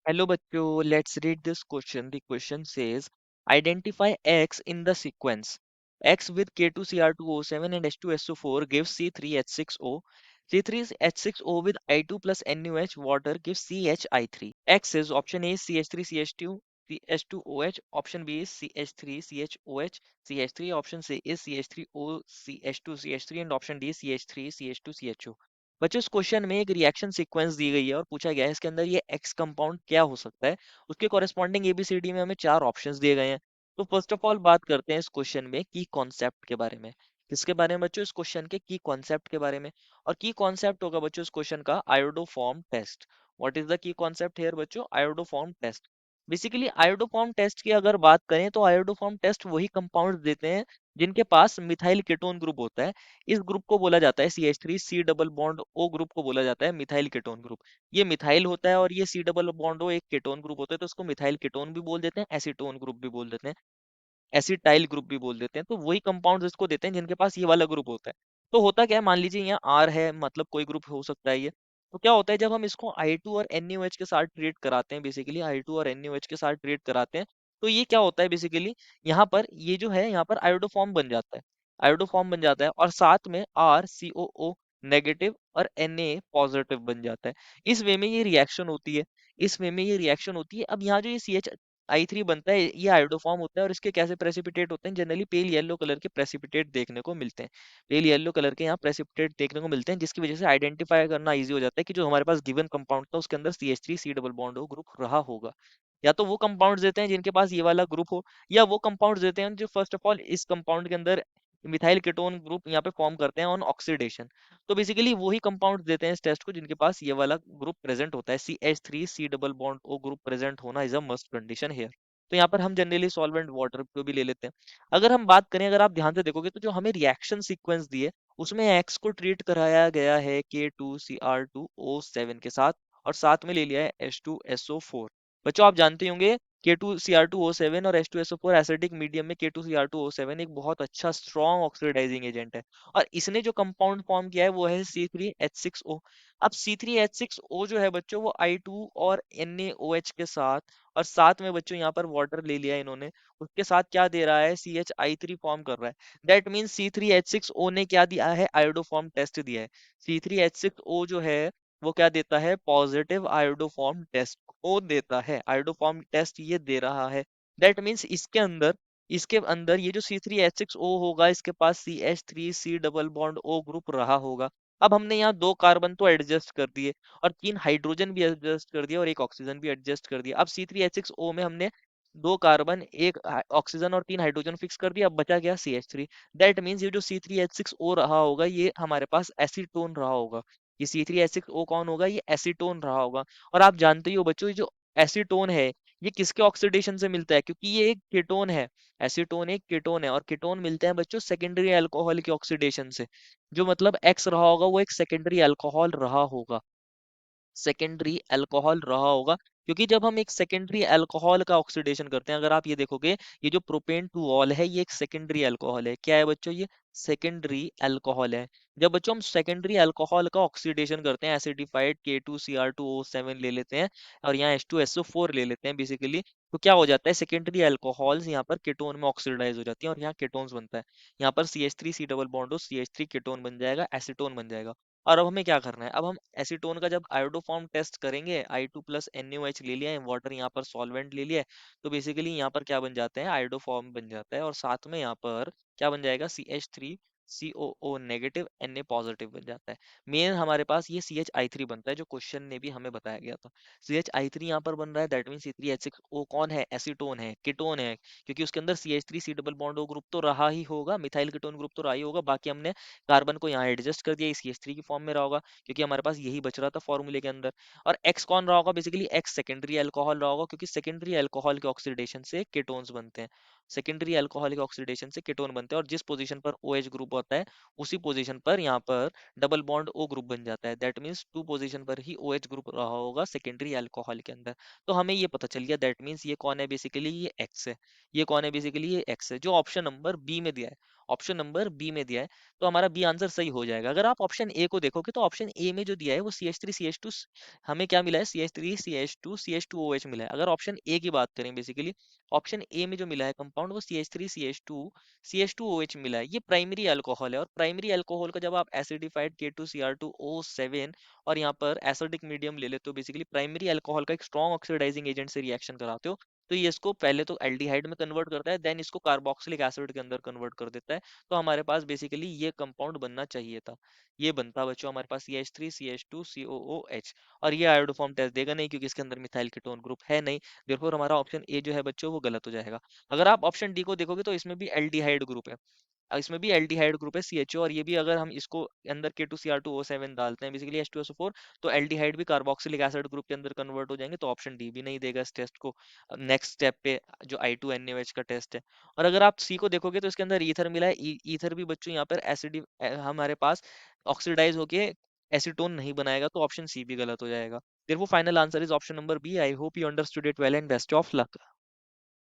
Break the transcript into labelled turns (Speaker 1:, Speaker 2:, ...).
Speaker 1: Hello bachcho, let's read this question. The question says, identify X in the sequence. X with K2Cr2O7 and H2SO4 gives C3H6O. C3H6O with I2 plus NuH water gives CHI3. X is option A CH3CH2 CH2OH, option B is CH3CHOH, CH3, option C is CH3O CH2CH3 and option D is CH3CH2CHO. बच्चों इस question में एक reaction sequence दी गई है और पूछा गया है इसके अंदर ये एक्स कंपाउंड क्या हो सकता है। उसके कॉरेस्पॉन्डिंग एबीसीडी में हमें चार ऑप्शंस दिए गए हैं। तो फर्स्ट ऑफ ऑल बात करते हैं इस क्वेश्चन में की कॉन्सेप्ट के बारे में। किसके बारे में बच्चों? इस क्वेश्चन के की कॉन्सेप्ट के बारे में। और की कॉन्सेप्ट होगा बच्चों इस क्वेश्चन का iodoform test. What is the key concept here बच्चों? Iodoform test. Basically iodoform test की अगर बात करें तो आयोडोफॉर्म टेस्ट वही कंपाउंड देते हैं जिनके पास मिथाइल कीटोन ग्रुप होता है। इस ग्रुप को बोला जाता है CH3, C double bond O group को बोला जाता है मिथाइल कीटोन ग्रुप। ये मिथाइल होता है और ये सी डबल बॉन्ड ओ एक कीटोन ग्रुप होता है, तो इसको मिथाइल कीटोन भी बोल देते हैं, एसीटोन ग्रुप भी बोल देते हैं, एसिटाइल ग्रुप भी बोल देते हैं। तो वही कंपाउंड्स इसको देते हैं जिनके पास ये वाला ग्रुप होता है। तो होता क्या है, मान लीजिए यहाँ आर है, मतलब कोई ग्रुप हो सकता है ये। तो क्या होता है जब हम इसको I2 और NaOH के साथ ट्रीट कराते हैं, बेसिकली I2 और NaOH के साथ ट्रीट कराते हैं, तो ये क्या होता है बेसिकली, यहाँ पर ये जो है यहाँ पर आयोडोफॉर्म बन जाता है। आयोडोफॉर्म बन जाता है और साथ में RCOO नेगेटिव और Na पॉजिटिव बन जाता है। इस वे में ये रिएक्शन होती है। इस वे में ये रिएक्शन होती है। अब यहाँ जो ये CH I3 बनता है, ये आयोडोफॉर्म होता है और इसके कैसे प्रेसिपिटेट होते हैं? जनरली पेल येलो कलर के प्रेसिपिटेट देखने को मिलते हैं। पेल येलो कलर के यहाँ प्रेसिपिटेट देखने को मिलते हैं, जिसकी वजह से आइडेंटिफाई करना इजी हो जाता है कि जो हमारे पास गिवन कंपाउंड था उसके अंदर CH3 सी डबल बॉन्ड हो ग्रुप रहा होगा। या तो वो कंपाउंड्स देते हैं जिनके पास ये वाला ग्रुप हो, या वो कंपाउंड्स देते हैं जो फर्स्ट ऑफ ऑल इस कंपाउंड के अंदर मिथाइल कीटोन ग्रुप यहाँ पे फॉर्म करते हैं ऑन ऑक्सीडेशन। तो बेसिकली वही कंपाउंड देते हैं इस टेस्ट को जिनके पास ये वाला ग्रुप प्रेजेंट होता है। CH3 C double bond O group present होना is a must condition here. तो यहाँ पर हम जनरली सॉल्वेंट वाटर को भी ले लेते हैं। अगर हम बात करें, अगर आप ध्यान से देखोगे तो जो हमें रिएक्शन सीक्वेंस दिए उसमें एक्स को ट्रीट कराया गया है K2Cr2O7 के साथ, और साथ में ले लिया है H2SO4। बच्चों आप जानते होंगे K2Cr2O7 और H2SO4 एसिडिक मीडियम में K2Cr2O7 एक बहुत अच्छा स्ट्रॉन्ग ऑक्सीडाइजिंग एजेंट है। और इसने जो कंपाउंड फॉर्म किया है वो है C3H6O। अब C3H6O जो है बच्चों वो I2 और NaOH के साथ, और साथ में बच्चों यहाँ पर वाटर ले लिया है इन्होंने, उसके साथ क्या दे रहा है? CHI3 फॉर्म कर रहा है। दैट मीन्स C3H6O ने क्या दिया है? आयोडोफॉर्म टेस्ट दिया है। C3H6O जो है वो क्या देता है? पॉजिटिव आयोडोफॉर्म टेस्ट को देता है। आयोडोफॉर्म टेस्ट ये दे रहा है। दैट मीन्स इसके अंदर ये जो C3H6O होगा इसके पास CH3 C double bond O group रहा होगा। अब हमने यहाँ दो कार्बन तो एडजस्ट कर दिए और तीन हाइड्रोजन भी एडजस्ट कर दिया और एक ऑक्सीजन भी एडजस्ट कर दिया। अब C3H6O में हमने दो कार्बन, एक ऑक्सीजन और तीन हाइड्रोजन फिक्स कर दिया। अब बचा गया CH3। दैट मीन्स ये जो C3H6O रहा होगा ये हमारे पास एसीटोन रहा होगा। ये C3H6O कौन होगा? ये एसीटोन रहा होगा। और आप जानते ही हो बच्चों, ये जो एसीटोन है ये किसके ऑक्सीडेशन से मिलता है? क्योंकि ये एक कीटोन है। एसीटोन एक कीटोन है और कीटोन मिलते हैं बच्चों सेकेंडरी अल्कोहल के ऑक्सीडेशन से। जो मतलब एक्स रहा होगा वो एक सेकेंडरी अल्कोहल रहा होगा। सेकेंडरी अल्कोहल रहा होगा, क्योंकि जब हम एक सेकेंडरी अल्कोहल का ऑक्सीडेशन करते हैं, अगर आप ये देखोगे ये जो प्रोपेन टू ऑल है ये एक सेकेंडरी अल्कोहल है। क्या है बच्चों? ये सेकेंडरी अल्कोहल है। जब बच्चों हम सेकेंडरी अल्कोहल का ऑक्सीडेशन करते हैं, एसिडिफाइड K2Cr2O7 ले लेते हैं और यहाँ H2SO4 ले लेते हैं बेसिकली, तो क्या हो जाता है? सेकेंडरी अल्कोहल्स यहाँ पर कीटोन में ऑक्सीडाइज हो जाती है और यहाँ कीटोन्स बनता है। यहाँ पर CH3 सी डबल बॉन्ड हो, CH3 कीटोन बन जाएगा, एसीटोन बन जाएगा। और अब हमें क्या करना है? अब हम एसीटोन का जब आयोडोफॉर्म टेस्ट करेंगे, I2 प्लस NaOH ले लिया है, वाटर यहाँ पर सॉल्वेंट ले लिया है, तो बेसिकली यहाँ पर क्या बन जाते हैं? आयोडोफॉर्म बन जाता है और साथ में यहाँ पर क्या बन जाएगा? CH3 COO negative Na positive बन जाता है। मेन हमारे पास ये CHI3 बनता है जो क्वेश्चन ने भी हमें बताया गया था। CHI3 यहाँ पर बन रहा है, दैट मीन C3H6O कौन है? एसीटोन है, कीटोन है, क्योंकि उसके अंदर CH3 C double bond O group तो रहा ही होगा, मिथाइल कीटोन ग्रुप तो रहा ही होगा। बाकी हमने कार्बन को यहाँ एडजस्ट कर दिया, CH3 की फॉर्म में रहा होगा क्योंकि हमारे पास यही बच रहा था फॉर्मूले के अंदर। और एक्स कौन रहा होगा? बेसिकली एक्स सेकेंडरी अल्कोहल रहा होगा, क्योंकि सेकेंडरी अल्कोहल के ऑक्सीडेशन से कीटोन्स बनते हैं। सेकेंडरी अल्कोहल के ऑक्सीडेशन से कीटोन बनते हैं और जिस पोजीशन पर OH ग्रुप होता है उसी पोजीशन पर यहाँ पर डबल बॉन्ड O ग्रुप बन जाता है। दैट मीन्स टू पोजीशन पर ही OH ग्रुप रहा होगा सेकेंडरी अल्कोहल के अंदर। तो हमें ये पता चल गया, दैट मीन्स ये कौन है? बेसिकली ये एक्स है। ये कौन है? बेसिकली ये एक्स है, जो ऑप्शन नंबर बी में दिया है। ऑप्शन नंबर बी में दिया है, तो हमारा बी आंसर सही हो जाएगा। अगर आप ऑप्शन ए को देखोगे तो ऑप्शन ए में जो दिया है वो CH3CH2, हमें क्या मिला है, CH3CH2CH2OH मिला है। अगर ऑप्शन ए की बात करें बेसिकली, ऑप्शन ए में जो मिला है कंपाउंड वो CH3CH2CH2OH मिला है। ये प्राइमरी अल्कोहल है, और प्राइमरी अल्कोहल का जब आप एसिडिफाइड K2Cr2O7 और यहाँ पर एसिडिक मीडियम ले लेते हो, बेसिकली प्राइमरी अल्कोहल का एक स्ट्रॉन्ग ऑक्सीडाइजिंग एजेंट से रिएक्शन कराते हो, तो ये इसको पहले तो एल्डिहाइड में कन्वर्ट करता है, देन इसको कार्बोक्सिलिक एसिड के अंदर कन्वर्ट कर देता है। तो हमारे पास बेसिकली ये कंपाउंड बनना चाहिए था। ये बनता बच्चों हमारे पास CH3CH2COOH, और ये आयोडोफॉर्म टेस्ट देगा नहीं क्योंकि इसके अंदर मिथाइल कीटोन ग्रुप है नहीं। देयरफॉर हमारा ऑप्शन ए जो है बच्चों वो गलत हो जाएगा। अगर आप ऑप्शन डी को देखोगे तो इसमें भी एल्डिहाइड ग्रुप है, इसमें भी एल्डिहाइड ग्रुप है CHO, और ये भी अगर हम इसको अंदर K2Cr2O7 डालते हैं बेसिकली H2SO4, तो एल्डिहाइड भी कार्बोक्सिलिक एसिड ग्रुप के अंदर कन्वर्ट हो जाएंगे। तो ऑप्शन डी भी नहीं देगा इस टेस्ट को नेक्स्ट स्टेप पे, जो I2NaOH का टेस्ट है। और अगर आप सी को देखोगे तो इसके अंदर ईथर मिला है, ईथर भी बच्चों यहाँ पर एसिड हमारे पास ऑक्सीडाइज होके एसीटोन नहीं बनाएगा, तो ऑप्शन सी भी गलत हो जाएगा। Therefore, final answer is option number B. I hope you understood it well and best of luck.